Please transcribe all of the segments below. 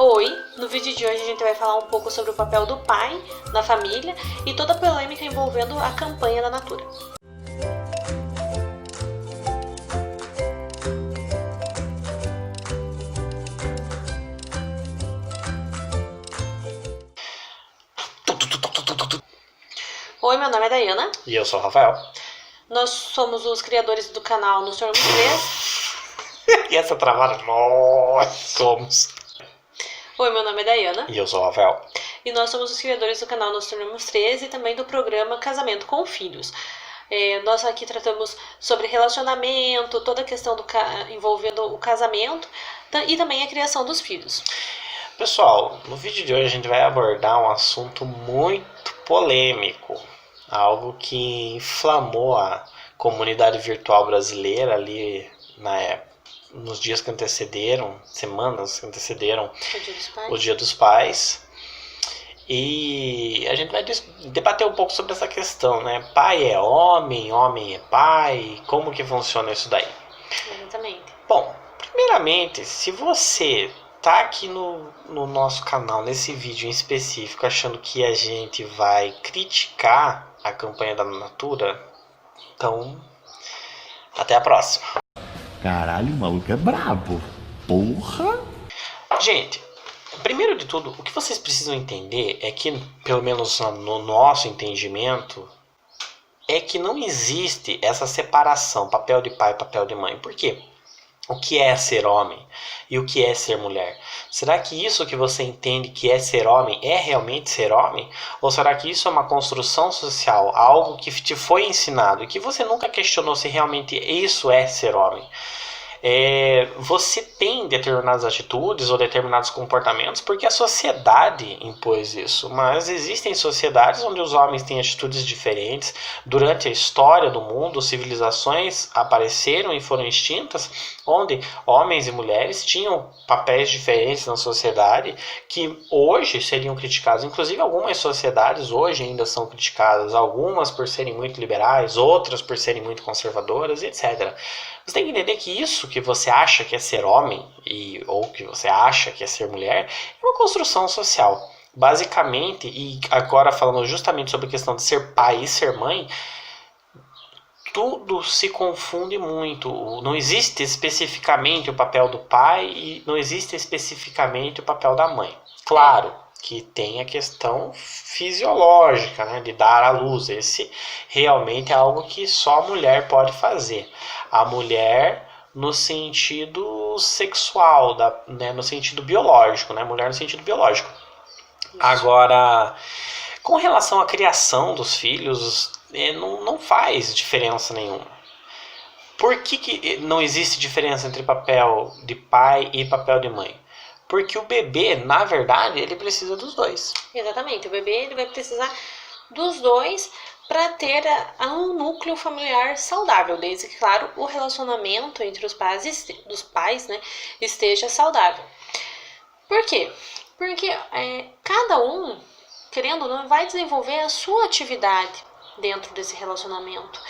Oi, no vídeo de hoje a gente vai falar um pouco sobre o papel do pai na família e toda a polêmica envolvendo a campanha da Natura. Oi, meu nome é Dayana. E eu sou o Rafael. Nós somos os criadores do canal Nos Tornamos Três. E essa travada nós somos. Oi, meu nome é Dayana. E eu sou o Rafael. E nós somos os criadores do canal Nos Tornamos Três e também do programa Casamento com Filhos. Nós aqui tratamos sobre relacionamento, toda a questão envolvendo o casamento e também a criação dos filhos. Pessoal, no vídeo de hoje a gente vai abordar um assunto muito polêmico. Algo que inflamou a comunidade virtual brasileira ali nos dias que antecederam, semanas que antecederam o Dia dos Pais. E a gente vai debater um pouco sobre essa questão, né? Pai é homem, homem é pai, como que funciona isso daí? Exatamente. Bom, primeiramente, se você tá aqui no nosso canal, nesse vídeo em específico, achando que a gente vai criticar a campanha da Natura, então, até a próxima. Caralho, o maluco é brabo. Porra! Gente, primeiro de tudo, o que vocês precisam entender é que, pelo menos no nosso entendimento, é que não existe essa separação, papel de pai e papel de mãe. Por quê? O que é ser homem e o que é ser mulher? Será que isso que você entende que é ser homem é realmente ser homem? Ou será que isso é uma construção social, algo que te foi ensinado e que você nunca questionou se realmente isso é ser homem? Você tem determinadas atitudes ou determinados comportamentos porque a sociedade impôs isso, mas existem sociedades onde os homens têm atitudes diferentes. Durante a história do mundo, civilizações apareceram e foram extintas, onde homens e mulheres tinham papéis diferentes na sociedade que hoje seriam criticados. Inclusive algumas sociedades hoje ainda são criticadas, algumas por serem muito liberais, outras por serem muito conservadoras, etc. Você tem que entender que isso que você acha que é ser homem ou que você acha que é ser mulher é uma construção social. Basicamente, e agora falando justamente sobre a questão de ser pai e ser mãe, tudo se confunde muito. Não existe especificamente o papel do pai e não existe especificamente o papel da mãe. Claro que tem a questão fisiológica, né, de dar à luz. Esse realmente é algo que só a mulher pode fazer. A mulher no sentido sexual, no sentido biológico, né, mulher no sentido biológico. Agora, com relação à criação dos filhos, não faz diferença nenhuma. Por que não existe diferença entre papel de pai e papel de mãe? Porque o bebê, na verdade, ele precisa dos dois. Exatamente, o bebê ele vai precisar dos dois para ter um núcleo familiar saudável, desde que, claro, o relacionamento entre os pais, né, esteja saudável. Por quê? Porque cada um, querendo ou não, vai desenvolver a sua atividade dentro desse relacionamento.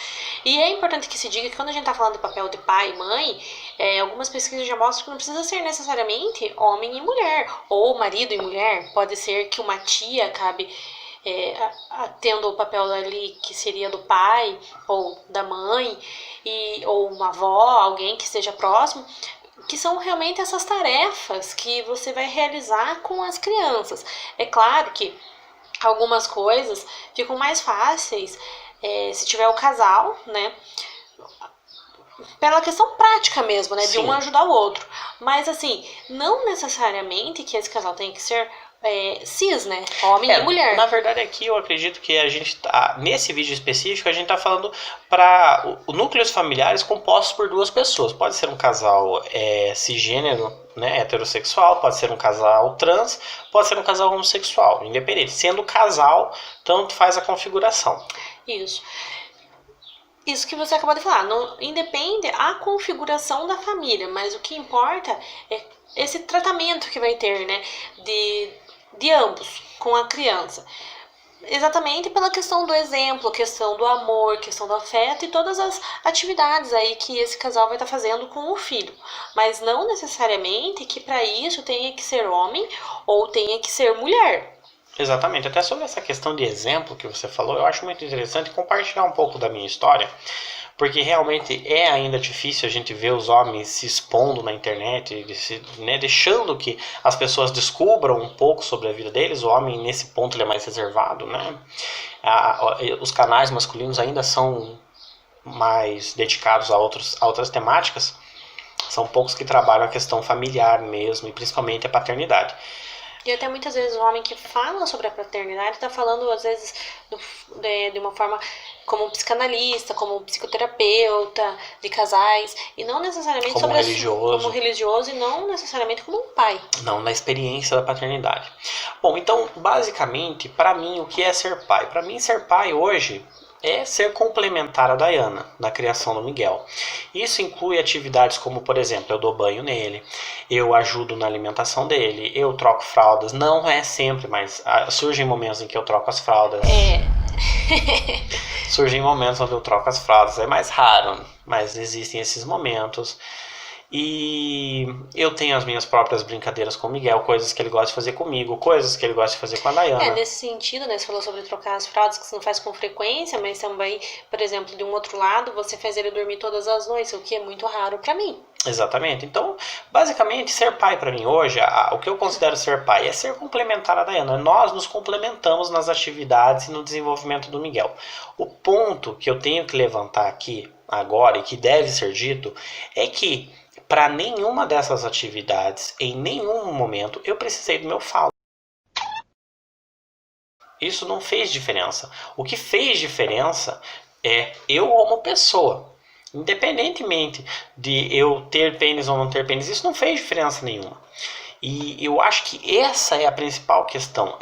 E é importante que se diga que quando a gente está falando do papel de pai e mãe, algumas pesquisas já mostram que não precisa ser necessariamente homem e mulher, ou marido e mulher. Pode ser que uma tia acabe tendo o papel ali que seria do pai ou da mãe, ou uma avó, alguém que esteja próximo, que são realmente essas tarefas que você vai realizar com as crianças. É claro que algumas coisas ficam mais fáceis se tiver o casal, né? Pela questão prática mesmo, né? Sim. De um ajudar o outro. Mas assim, não necessariamente que esse casal tenha que ser cis, né? Homem e mulher. Na verdade aqui eu acredito que a gente nesse vídeo específico a gente tá falando para núcleos familiares compostos por duas pessoas. Pode ser um casal cisgênero, né, heterossexual, pode ser um casal trans, pode ser um casal homossexual, independente. Sendo casal, tanto faz a configuração. Isso que você acabou de falar, não independe a configuração da família, mas o que importa é esse tratamento que vai ter, né, de ambos com a criança. Exatamente pela questão do exemplo, questão do amor, questão do afeto e todas as atividades aí que esse casal vai estar fazendo com o filho. Mas não necessariamente que para isso tenha que ser homem ou tenha que ser mulher. Exatamente, até sobre essa questão de exemplo que você falou, eu acho muito interessante compartilhar um pouco da minha história, porque realmente é ainda difícil a gente ver os homens se expondo na internet, né, deixando que as pessoas descubram um pouco sobre a vida deles. O homem, nesse ponto, ele é mais reservado, né? Os canais masculinos ainda são mais dedicados a outras temáticas, são poucos que trabalham a questão familiar mesmo, e principalmente a paternidade. E até muitas vezes o homem que fala sobre a paternidade está falando, às vezes, de uma forma como um psicanalista, como um psicoterapeuta de casais, e não necessariamente Como sobre religioso. como religioso e não necessariamente como um pai. Não, na experiência da paternidade. Bom, então, basicamente, para mim, o que é ser pai? Para mim, ser pai hoje é ser complementar a Dayana na criação do Miguel. Isso inclui atividades como, por exemplo, eu dou banho nele, eu ajudo na alimentação dele, eu troco fraldas. Não é sempre, mas surgem momentos em que eu troco as fraldas. Surgem momentos onde eu troco as fraldas, é mais raro, mas existem esses momentos. E eu tenho as minhas próprias brincadeiras com o Miguel, coisas que ele gosta de fazer comigo, coisas que ele gosta de fazer com a Dayana. Nesse sentido, né, você falou sobre trocar as fraldas, que você não faz com frequência, mas também, por exemplo, de um outro lado, você faz ele dormir todas as noites, o que é muito raro pra mim. Exatamente. Então, basicamente, ser pai para mim hoje, o que eu considero ser pai é ser complementar a Dayana. Nós nos complementamos nas atividades e no desenvolvimento do Miguel. O ponto que eu tenho que levantar aqui agora e que deve ser dito é que para nenhuma dessas atividades, em nenhum momento, eu precisei do meu falo. Isso não fez diferença. O que fez diferença é eu como pessoa. Independentemente de eu ter pênis ou não ter pênis, isso não fez diferença nenhuma. E eu acho que essa é a principal questão.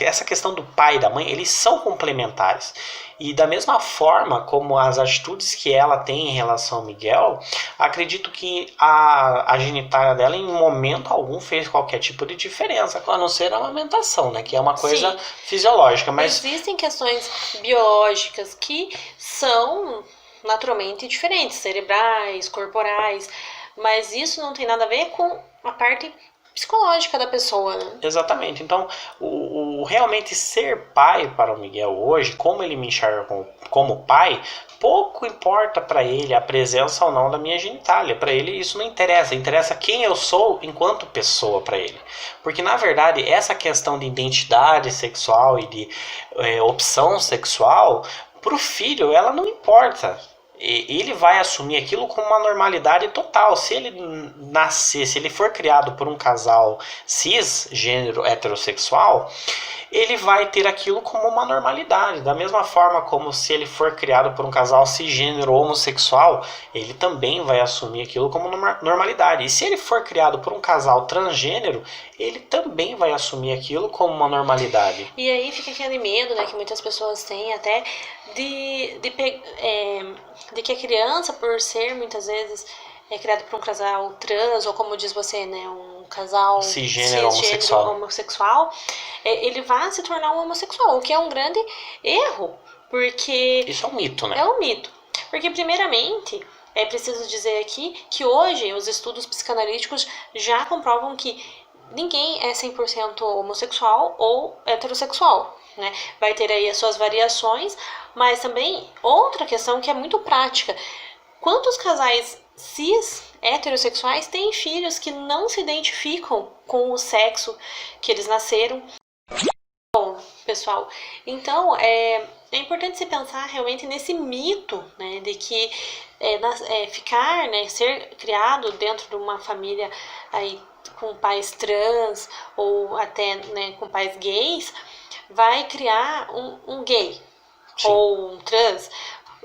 Essa questão do pai e da mãe, eles são complementares. E da mesma forma como as atitudes que ela tem em relação ao Miguel, acredito que a genitália dela em momento algum fez qualquer tipo de diferença, a não ser a amamentação, né? Que é uma coisa fisiológica. Mas existem questões biológicas que são naturalmente diferentes, cerebrais, corporais, mas isso não tem nada a ver com a parte psicológica da pessoa, né? Exatamente. Então, realmente ser pai para o Miguel hoje, como ele me enxerga como pai, pouco importa para ele a presença ou não da minha genitália. Para ele isso não interessa. Interessa quem eu sou enquanto pessoa para ele. Porque, na verdade, essa questão de identidade sexual e de opção sexual, para o filho, ela não importa. Ele vai assumir aquilo como uma normalidade total. Se ele nascer, se ele for criado por um casal cisgênero heterossexual, ele vai ter aquilo como uma normalidade. Da mesma forma como se ele for criado por um casal cisgênero homossexual, ele também vai assumir aquilo como normalidade. E se ele for criado por um casal transgênero, ele também vai assumir aquilo como uma normalidade. E aí fica aquele medo, né, que muitas pessoas têm até de que a criança, por ser muitas vezes criada por um casal trans, ou como diz você, né, um casal cisgênero homossexual, ele vai se tornar um homossexual, o que é um grande erro, porque... Isso é um mito, né? É um mito. Porque, primeiramente, é preciso dizer aqui que hoje os estudos psicanalíticos já comprovam que ninguém é 100% homossexual ou heterossexual, né? Vai ter aí as suas variações, mas também outra questão que é muito prática. Quantos casais cis heterossexuais têm filhos que não se identificam com o sexo que eles nasceram? Bom, pessoal, então é importante se pensar realmente nesse mito, né, de que ficar, né, ser criado dentro de uma família aí com pais trans ou até, né, com pais gays vai criar um gay. Sim. Ou um trans.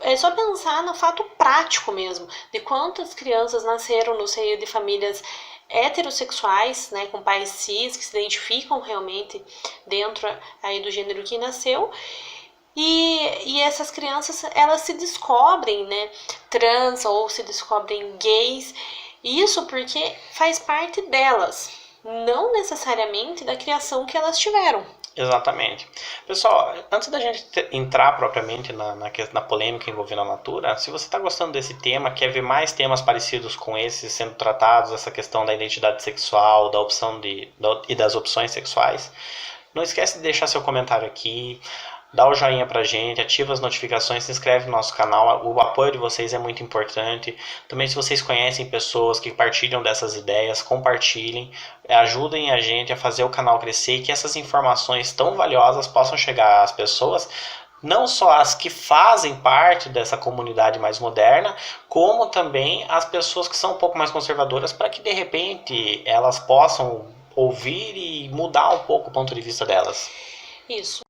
É só pensar no fato prático mesmo, de quantas crianças nasceram no seio de famílias heterossexuais, né, com pais cis, que se identificam realmente dentro aí do gênero que nasceu, e essas crianças, elas se descobrem, né, trans ou se descobrem gays, isso porque faz parte delas, não necessariamente da criação que elas tiveram. Exatamente. Pessoal, antes da gente entrar propriamente na polêmica envolvendo a Natura, se você está gostando desse tema, quer ver mais temas parecidos com esses sendo tratados, essa questão da identidade sexual, da opção e das opções sexuais, não esquece de deixar seu comentário aqui, dá o joinha pra gente, ativa as notificações, se inscreve no nosso canal, o apoio de vocês é muito importante. Também se vocês conhecem pessoas que partilham dessas ideias, compartilhem, ajudem a gente a fazer o canal crescer e que essas informações tão valiosas possam chegar às pessoas, não só as que fazem parte dessa comunidade mais moderna, como também as pessoas que são um pouco mais conservadoras, para que de repente elas possam ouvir e mudar um pouco o ponto de vista delas. Isso.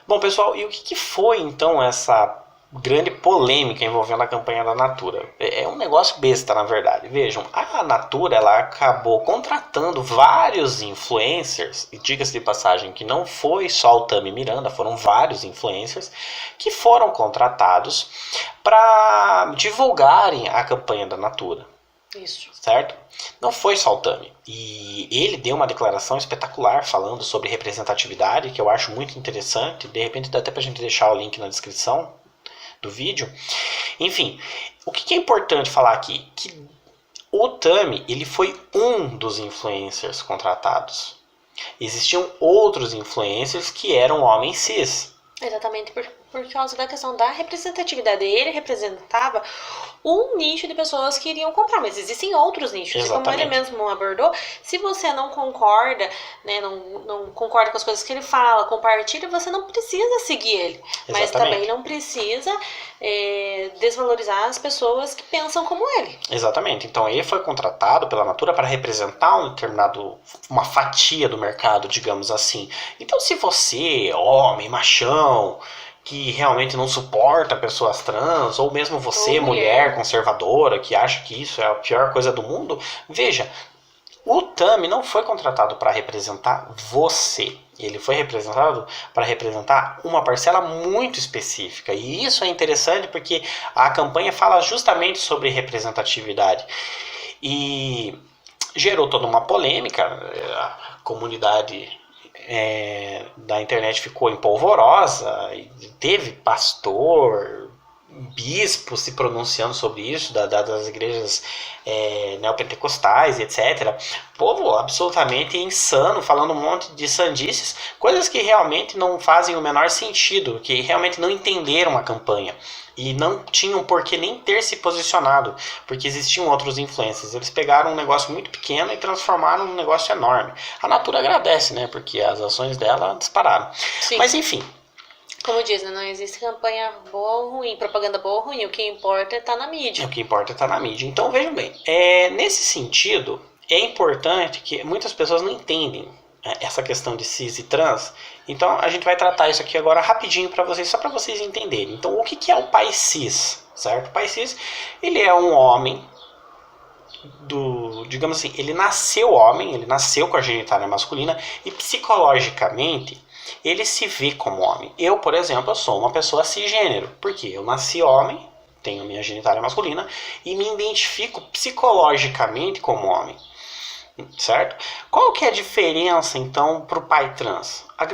Bom, pessoal, e o que foi então essa grande polêmica envolvendo a campanha da Natura? É um negócio besta, na verdade. Vejam, a Natura ela acabou contratando vários influencers, e diga-se de passagem que não foi só o Tami Miranda, foram vários influencers que foram contratados para divulgarem a campanha da Natura. Isso. Certo? Não foi só o Tami. E ele deu uma declaração espetacular falando sobre representatividade, que eu acho muito interessante. De repente dá até pra gente deixar o link na descrição do vídeo. Enfim, o que é importante falar aqui? Que o Tami, ele foi um dos influencers contratados. Existiam outros influencers que eram homens cis. Exatamente por causa da questão da representatividade. Ele representava um nicho de pessoas que iriam comprar, mas existem outros nichos. Exatamente. E como ele mesmo abordou, se você não concorda, né, não concorda com as coisas que ele fala, compartilha, você não precisa seguir ele. Exatamente. Mas também não precisa desvalorizar as pessoas que pensam como ele. Exatamente. Então ele foi contratado pela Natura para representar uma fatia do mercado, digamos assim. Então se você, homem, machão, que realmente não suporta pessoas trans, ou mesmo você, mulher conservadora, que acha que isso é a pior coisa do mundo, veja, o Tami não foi contratado para representar você. Ele foi representado para representar uma parcela muito específica. E isso é interessante porque a campanha fala justamente sobre representatividade. E gerou toda uma polêmica, a comunidade da internet ficou empolvorosa, teve pastor, bispo se pronunciando sobre isso, das igrejas neopentecostais, etc. Povo absolutamente insano, falando um monte de sandices, coisas que realmente não fazem o menor sentido, que realmente não entenderam a campanha. E não tinham por que nem ter se posicionado, porque existiam outros influencers. Eles pegaram um negócio muito pequeno e transformaram num negócio enorme. A Natura agradece, né? Porque as ações dela dispararam. Sim. Mas enfim. Como diz, né? Não existe campanha boa ou ruim, propaganda boa ou ruim. O que importa é estar na mídia. O que importa é estar na mídia. Então vejam bem, nesse sentido, é importante que muitas pessoas não entendem essa questão de cis e trans. Então a gente vai tratar isso aqui agora rapidinho para vocês, só para vocês entenderem. Então o que é o pai cis, certo? O pai cis, ele é um homem digamos assim, ele nasceu homem, ele nasceu com a genitália masculina e psicologicamente ele se vê como homem. Eu, por exemplo, eu sou uma pessoa cisgênero, porque eu nasci homem, tenho minha genitália masculina e me identifico psicologicamente como homem. Certo? Qual que é a diferença, então, para o pai trans? A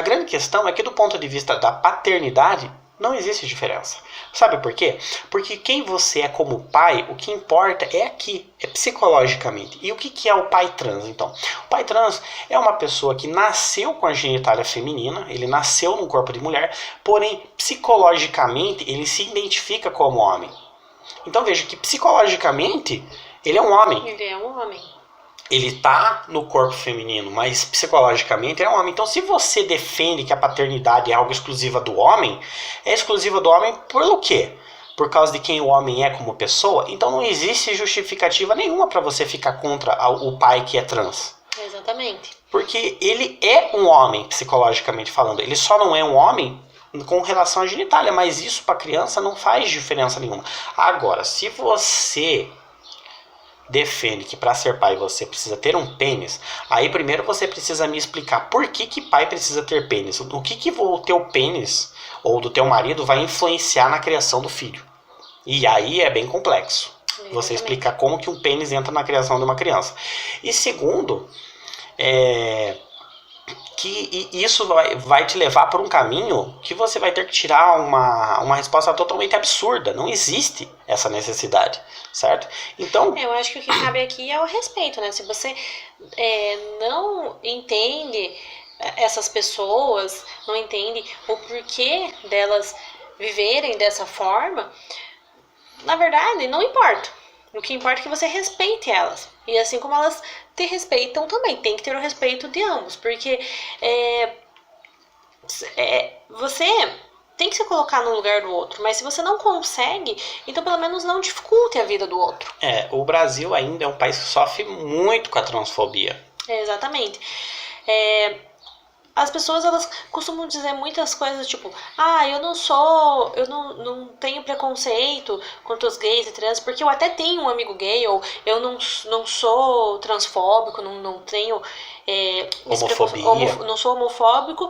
grande questão é que, do ponto de vista da paternidade, não existe diferença. Sabe por quê? Porque quem você é como pai, o que importa é aqui, é psicologicamente. E o que é o pai trans, então? O pai trans é uma pessoa que nasceu com a genitália feminina, ele nasceu num corpo de mulher, porém, psicologicamente, ele se identifica como homem. Então, veja que, psicologicamente, ele é um homem. Ele é um homem. Ele está no corpo feminino, mas psicologicamente é um homem. Então, se você defende que a paternidade é algo exclusiva do homem, é exclusiva do homem por quê? Por causa de quem o homem é como pessoa? Então, não existe justificativa nenhuma para você ficar contra o pai que é trans. Exatamente. Porque ele é um homem, psicologicamente falando. Ele só não é um homem com relação à genitália, mas isso para criança não faz diferença nenhuma. Agora, se você defende que para ser pai você precisa ter um pênis, aí primeiro você precisa me explicar por que pai precisa ter pênis. O que o teu pênis ou do teu marido vai influenciar na criação do filho. E aí é bem complexo. Exatamente. Você explicar como que um pênis entra na criação de uma criança. E segundo, isso vai te levar por um caminho que você vai ter que tirar uma resposta totalmente absurda. Não existe essa necessidade, certo? Então, Eu acho que o que cabe aqui é o respeito, né? Se você não entende essas pessoas, não entende o porquê delas viverem dessa forma, na verdade, não importa. O que importa é que você respeite elas. E assim como elas te respeitam também, tem que ter o respeito de ambos. Porque você tem que se colocar no lugar do outro. Mas se você não consegue, então pelo menos não dificulte a vida do outro. o Brasil ainda é um país que sofre muito com a transfobia. Exatamente. As pessoas, elas costumam dizer muitas coisas, tipo, eu não tenho preconceito contra os gays e trans, porque eu até tenho um amigo gay, ou eu não sou transfóbico, não tenho Homofobia. não sou homofóbico,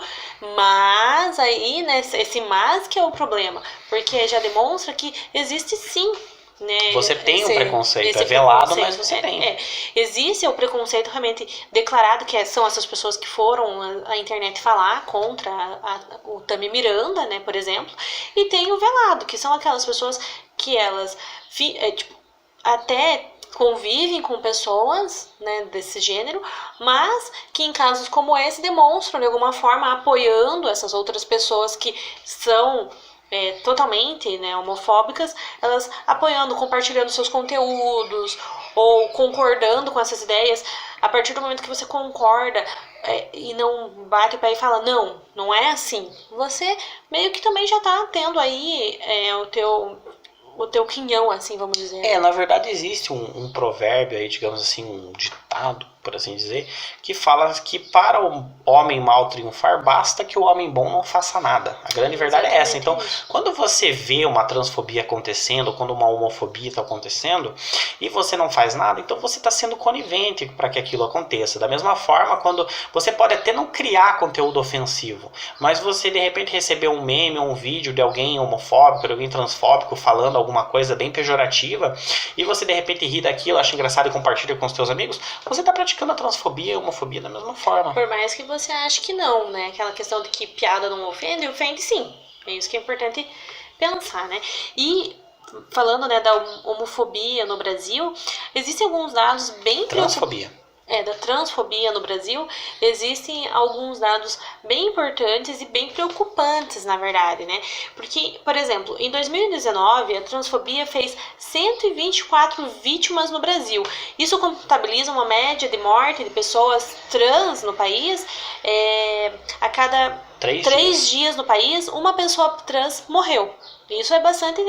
mas aí, né, esse mas que é o problema, porque já demonstra que existe sim, né, Você tem um preconceito, é velado, mas você tem. Existe o preconceito realmente declarado, que são essas pessoas que foram à internet falar contra o Tami Miranda, né, por exemplo, e tem o velado, que são aquelas pessoas que elas até convivem com pessoas, né, desse gênero, mas que em casos como esse demonstram de alguma forma apoiando essas outras pessoas que são totalmente, né, homofóbicas, elas apoiando, compartilhando seus conteúdos ou concordando com essas ideias. A partir do momento que você concorda e não bate o pé e fala, não é assim, você meio que também já tá tendo aí o teu quinhão, assim, vamos dizer. Na verdade existe um provérbio aí, digamos assim, um ditado, por assim dizer, que fala que para o homem mal triunfar, basta que o homem bom não faça nada. A grande verdade é essa. Então, quando você vê uma transfobia acontecendo, quando uma homofobia está acontecendo, e você não faz nada, então você está sendo conivente para que aquilo aconteça. Da mesma forma, quando você pode até não criar conteúdo ofensivo, mas você de repente receber um meme ou um vídeo de alguém homofóbico, de alguém transfóbico, falando alguma coisa bem pejorativa, e você de repente ri daquilo, acha engraçado e compartilha com os seus amigos, você está praticando a transfobia e a homofobia da mesma forma. Por mais que você ache que não, né? Aquela questão de que piada não ofende, ofende sim. É isso que é importante pensar, né? E falando, né, da homofobia no Brasil, existem alguns dados bem Transfobia. Da transfobia no Brasil, existem alguns dados bem importantes e bem preocupantes, na verdade, né? Porque, por exemplo, em 2019, a transfobia fez 124 vítimas no Brasil. Isso contabiliza uma média de morte de pessoas trans no país. A cada 3 dias no país, uma pessoa trans morreu. Isso é bastante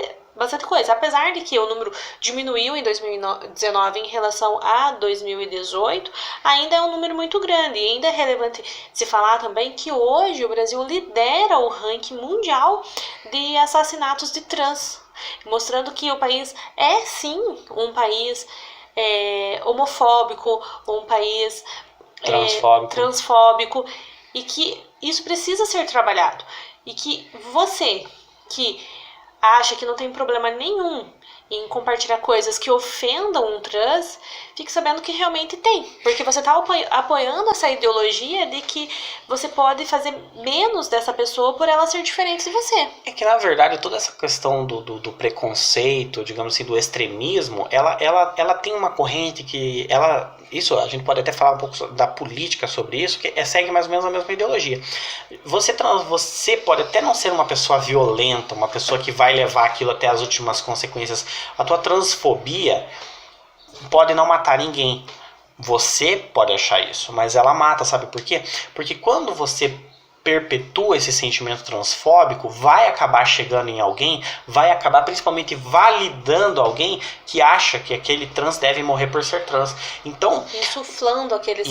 coisa. Apesar de que o número diminuiu em 2019 em relação a 2018, ainda é um número muito grande. E ainda é relevante se falar também que hoje o Brasil lidera o ranking mundial de assassinatos de trans, mostrando que o país é sim um país homofóbico, um país transfóbico, e que isso precisa ser trabalhado. E que você que acha que não tem problema nenhum em compartilhar coisas que ofendam um trans, fique sabendo que realmente tem. Porque você está apoiando essa ideologia de que você pode fazer menos dessa pessoa por ela ser diferente de você. É que, na verdade, toda essa questão do preconceito, digamos assim, do extremismo, ela tem uma corrente que... Isso, a gente pode até falar um pouco da política sobre isso, que segue mais ou menos a mesma ideologia. Você pode até não ser uma pessoa violenta, uma pessoa que vai levar aquilo até as últimas consequências. A tua transfobia pode não matar ninguém. Você pode achar isso, mas ela mata, sabe por quê? Porque quando você perpetua esse sentimento transfóbico, vai acabar chegando em alguém, vai acabar principalmente validando alguém que acha que aquele trans deve morrer por ser trans. Então, insuflando aquele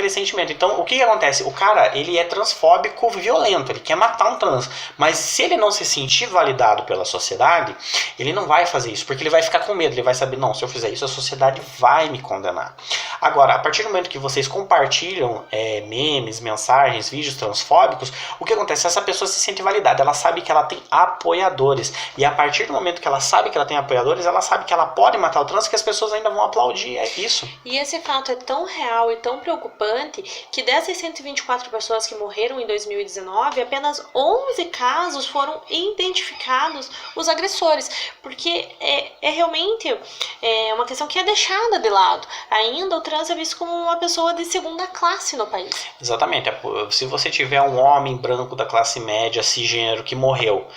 sentimento. Então, o que acontece? O cara, ele é transfóbico violento, ele quer matar um trans, mas se ele não se sentir validado pela sociedade, ele não vai fazer isso, porque ele vai ficar com medo, ele vai saber, não, se eu fizer isso, a sociedade vai me condenar. Agora, a partir do momento que vocês compartilham memes, mensagens, vídeos transfóbicos, o que acontece? Essa pessoa se sente validada, ela sabe que ela tem apoiadores. E a partir do momento que ela sabe que ela tem apoiadores, ela sabe que ela pode matar o trans, que as pessoas ainda vão aplaudir, é isso. E esse fato é tão real e tão preocupante que dessas 124 pessoas que morreram em 2019, apenas 11 casos foram identificados os agressores, porque é realmente uma questão que é deixada de lado. Ainda o trans é visto como uma pessoa de segunda classe no país. Exatamente. Se você tiver um homem branco da classe média, cisgênero, que morreu,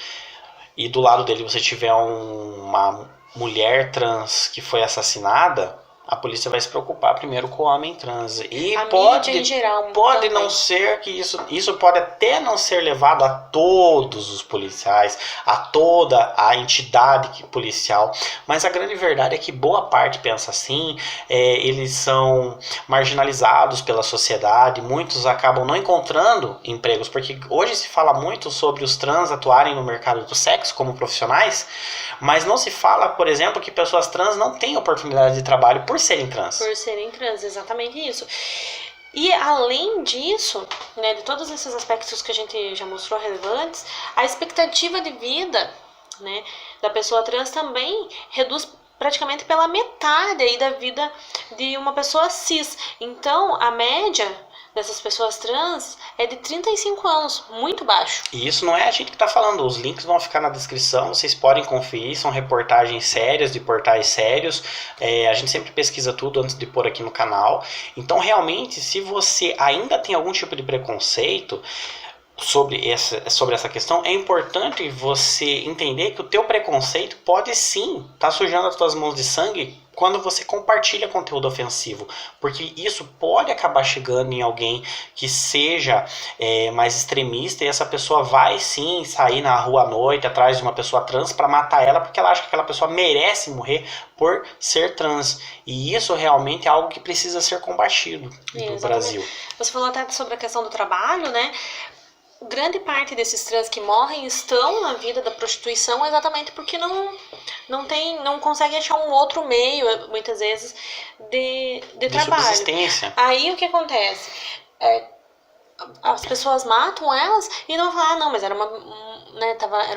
e do lado dele você tiver uma mulher trans que foi assassinada, a polícia vai se preocupar primeiro com o homem trans. E a pode, mídia em geral pode também. não ser que isso pode até não ser levado a todos os policiais, a toda a entidade policial, mas a grande verdade é que boa parte pensa assim. Eles são marginalizados pela sociedade, muitos acabam não encontrando empregos, porque hoje se fala muito sobre os trans atuarem no mercado do sexo como profissionais, mas não se fala, por exemplo, que pessoas trans não têm oportunidade de trabalho por serem trans. Por serem trans, exatamente isso. E além disso, né, de todos esses aspectos que a gente já mostrou relevantes, a expectativa de vida, né, da pessoa trans também reduz praticamente pela metade aí da vida de uma pessoa cis. Então, a média dessas pessoas trans é de 35 anos, muito baixo. E isso não é a gente que está falando, os links vão ficar na descrição, vocês podem conferir, são reportagens sérias, de portais sérios, a gente sempre pesquisa tudo antes de pôr aqui no canal. Então realmente, se você ainda tem algum tipo de preconceito sobre essa questão, é importante você entender que o teu preconceito pode sim estar sujando as tuas mãos de sangue quando você compartilha conteúdo ofensivo, porque isso pode acabar chegando em alguém que seja mais extremista, e essa pessoa vai sim sair na rua à noite atrás de uma pessoa trans para matar ela, porque ela acha que aquela pessoa merece morrer por ser trans, e isso realmente é algo que precisa ser combatido no Brasil. Você falou até sobre a questão do trabalho, né? Grande parte desses trans que morrem estão na vida da prostituição exatamente porque não conseguem achar um outro meio, muitas vezes, de trabalho. Subsistência. Aí o que acontece? As pessoas matam elas e não falam, não, mas era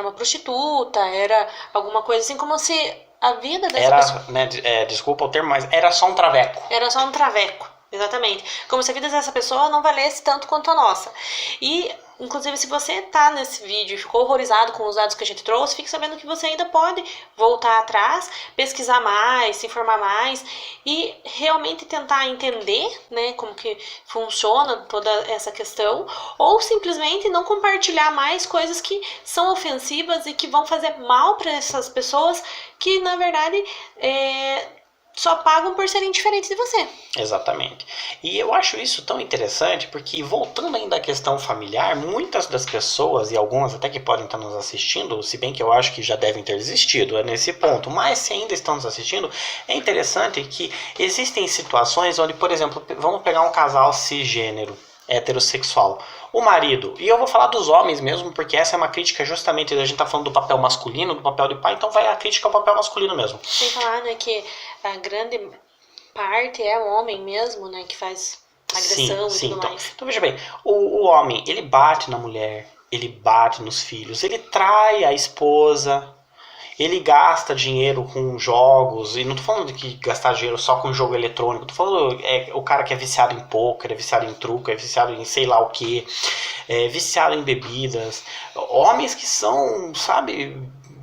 uma prostituta, era alguma coisa assim, como se a vida dessa pessoa... desculpa o termo, mas era só um traveco. Era só um traveco, exatamente. Como se a vida dessa pessoa não valesse tanto quanto a nossa. E... inclusive, se você tá nesse vídeo e ficou horrorizado com os dados que a gente trouxe, fique sabendo que você ainda pode voltar atrás, pesquisar mais, se informar mais e realmente tentar entender, né, como que funciona toda essa questão, ou simplesmente não compartilhar mais coisas que são ofensivas e que vão fazer mal para essas pessoas que, na verdade, só pagam por serem diferentes de você. Exatamente. E eu acho isso tão interessante porque, voltando ainda à questão familiar, muitas das pessoas, e algumas até que podem estar nos assistindo, se bem que eu acho que já devem ter desistido nesse ponto, mas se ainda estão nos assistindo, é interessante que existem situações onde, por exemplo, vamos pegar um casal cisgênero, heterossexual. O marido, e eu vou falar dos homens mesmo, porque essa é uma crítica justamente, a gente tá falando do papel masculino, do papel de pai, então vai a crítica ao papel masculino mesmo. Sem falar, né, que a grande parte é o homem mesmo, né, que faz agressão e tudo mais. Então veja bem, o homem, ele bate na mulher, ele bate nos filhos, ele trai a esposa, ele gasta dinheiro com jogos, e não tô falando de que gastar dinheiro só com jogo eletrônico, tô falando o cara que é viciado em poker, é viciado em truco, é viciado em sei lá o que, é viciado em bebidas, homens que são, sabe,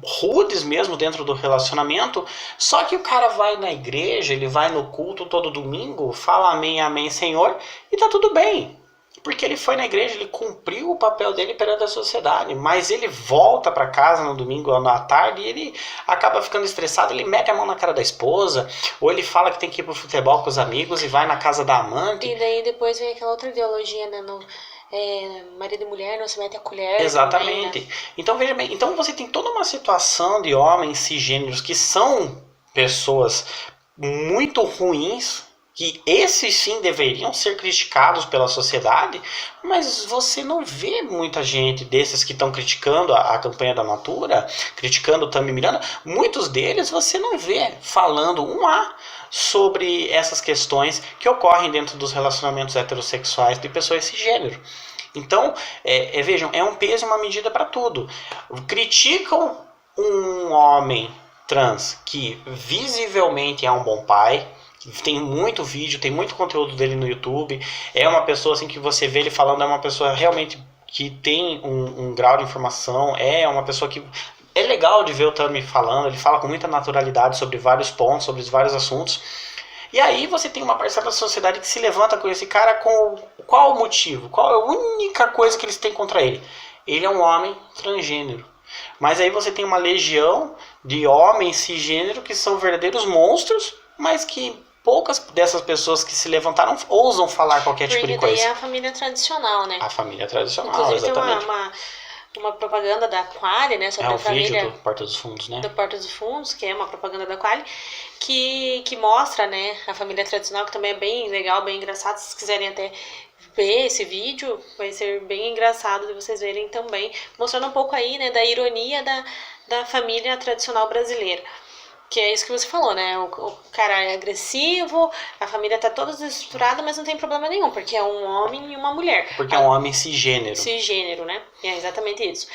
rudes mesmo dentro do relacionamento, só que o cara vai na igreja, ele vai no culto todo domingo, fala amém, amém, Senhor, e tá tudo bem. Porque ele foi na igreja, ele cumpriu o papel dele perante a sociedade, mas ele volta para casa no domingo ou na tarde e ele acaba ficando estressado, ele mete a mão na cara da esposa, ou ele fala que tem que ir pro futebol com os amigos e vai na casa da amante. E daí depois vem aquela outra ideologia, né, marido e mulher não se mete a colher. Exatamente. Também, né? Então veja bem, então você tem toda uma situação de homens cisgêneros que são pessoas muito ruins, que esses sim deveriam ser criticados pela sociedade, mas você não vê muita gente desses que estão criticando a campanha da Natura, criticando o Tami Miranda, muitos deles você não vê falando sobre essas questões que ocorrem dentro dos relacionamentos heterossexuais de pessoas cisgênero. Então, vejam, é um peso e uma medida para tudo. Criticam um homem trans que visivelmente é um bom pai, tem muito vídeo, tem muito conteúdo dele no YouTube, é uma pessoa assim que você vê ele falando, é uma pessoa realmente que tem um grau de informação, é uma pessoa que é legal de ver o Tami falando, ele fala com muita naturalidade sobre vários pontos, sobre vários assuntos. E aí você tem uma parcela da sociedade que se levanta com esse cara com qual o motivo? Qual é a única coisa que eles têm contra ele? Ele é um homem transgênero. Mas aí você tem uma legião de homens cisgênero que são verdadeiros monstros, mas que poucas dessas pessoas que se levantaram ousam falar qualquer tipo de coisa. Porque daí é a família tradicional, né? A família tradicional, inclusive, exatamente. Tem uma propaganda da Quali, né? Sobre o a família vídeo do Porta dos Fundos, né? Do Porta dos Fundos, que é uma propaganda da Quali, que mostra, né, a família tradicional, que também é bem legal, bem engraçado. Se vocês quiserem até ver esse vídeo, vai ser bem engraçado de vocês verem também, mostrando um pouco aí, né, da ironia da família tradicional brasileira. Que é isso que você falou, né? O cara é agressivo, a família tá toda desestruturada, mas não tem problema nenhum, porque é um homem e uma mulher. Porque é um homem cisgênero. Cisgênero, né? É exatamente isso.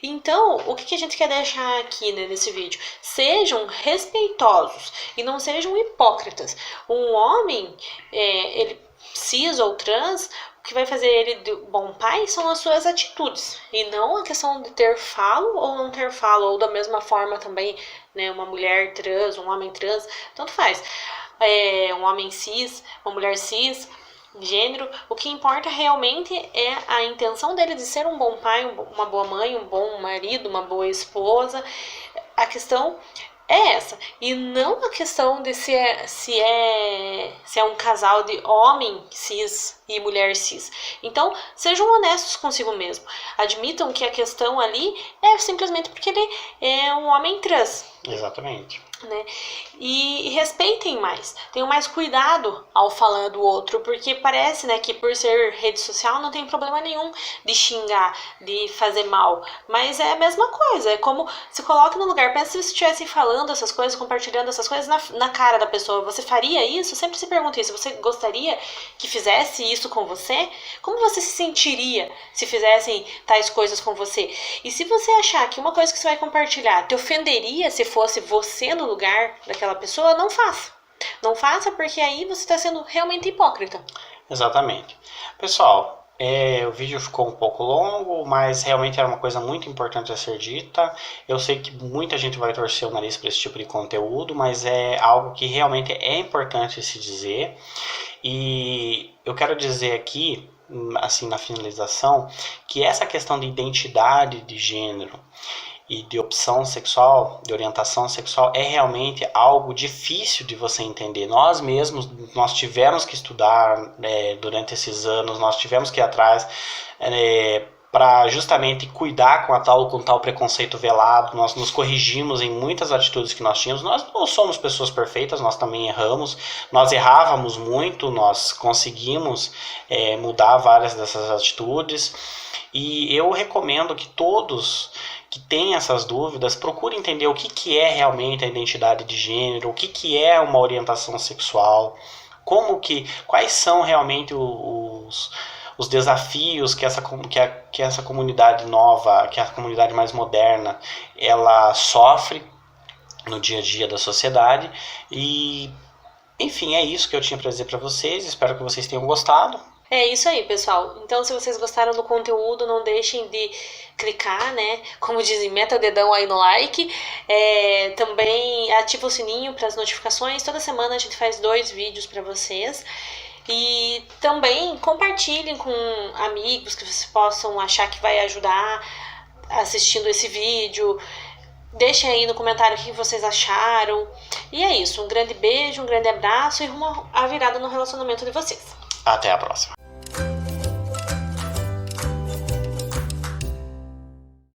Então, o que a gente quer deixar aqui, né, nesse vídeo? Sejam respeitosos e não sejam hipócritas. Um homem, ele cis ou trans, o que vai fazer ele de bom pai são as suas atitudes, e não a questão de ter falo ou não ter falo, ou da mesma forma também, né, uma mulher trans, um homem trans, tanto faz. Um homem cis, uma mulher cis, gênero, o que importa realmente é a intenção dele de ser um bom pai, uma boa mãe, um bom marido, uma boa esposa. A questão é essa, e não a questão de se é um casal de homem cis e mulher cis. Então, sejam honestos consigo mesmo. Admitam que a questão ali é simplesmente porque ele é um homem trans. Exatamente. Né? E respeitem mais, tenham mais cuidado ao falar do outro, porque parece, né, que por ser rede social não tem problema nenhum de xingar, de fazer mal, mas é a mesma coisa, é como se coloca no lugar, pensa se você estivesse falando essas coisas, compartilhando essas coisas na cara da pessoa, você faria isso? Sempre se pergunta isso, você gostaria que fizesse isso com você? Como você se sentiria se fizessem tais coisas com você? E se você achar que uma coisa que você vai compartilhar te ofenderia se fosse você no lugar daquela pessoa, não faça. Não faça, porque aí você está sendo realmente hipócrita. Exatamente. Pessoal, o vídeo ficou um pouco longo, mas realmente era uma coisa muito importante a ser dita. Eu sei que muita gente vai torcer o nariz para esse tipo de conteúdo, mas é algo que realmente é importante se dizer. E eu quero dizer aqui, assim, na finalização, que essa questão de identidade de gênero e de opção sexual, de orientação sexual, é realmente algo difícil de você entender. Nós mesmos, nós tivemos que estudar durante esses anos, nós tivemos que ir atrás para justamente cuidar com tal preconceito velado. Nós nos corrigimos em muitas atitudes que nós tínhamos. Nós não somos pessoas perfeitas, nós também erramos, nós errávamos muito, nós conseguimos mudar várias dessas atitudes. E eu recomendo que todos que têm essas dúvidas procurem entender o que é realmente a identidade de gênero, o que é uma orientação sexual, quais são realmente os desafios que essa comunidade nova, que a comunidade mais moderna, ela sofre no dia a dia da sociedade. E, enfim, é isso que eu tinha para dizer para vocês. Espero que vocês tenham gostado. É isso aí, pessoal. Então, se vocês gostaram do conteúdo, não deixem de clicar, né? Como dizem, meta o dedão aí no like. Também ativa o sininho para as notificações. Toda semana a gente faz 2 vídeos para vocês. E também compartilhem com amigos que vocês possam achar que vai ajudar assistindo esse vídeo. Deixem aí no comentário o que vocês acharam. E é isso. Um grande beijo, um grande abraço e rumo à virada no relacionamento de vocês. Até a próxima.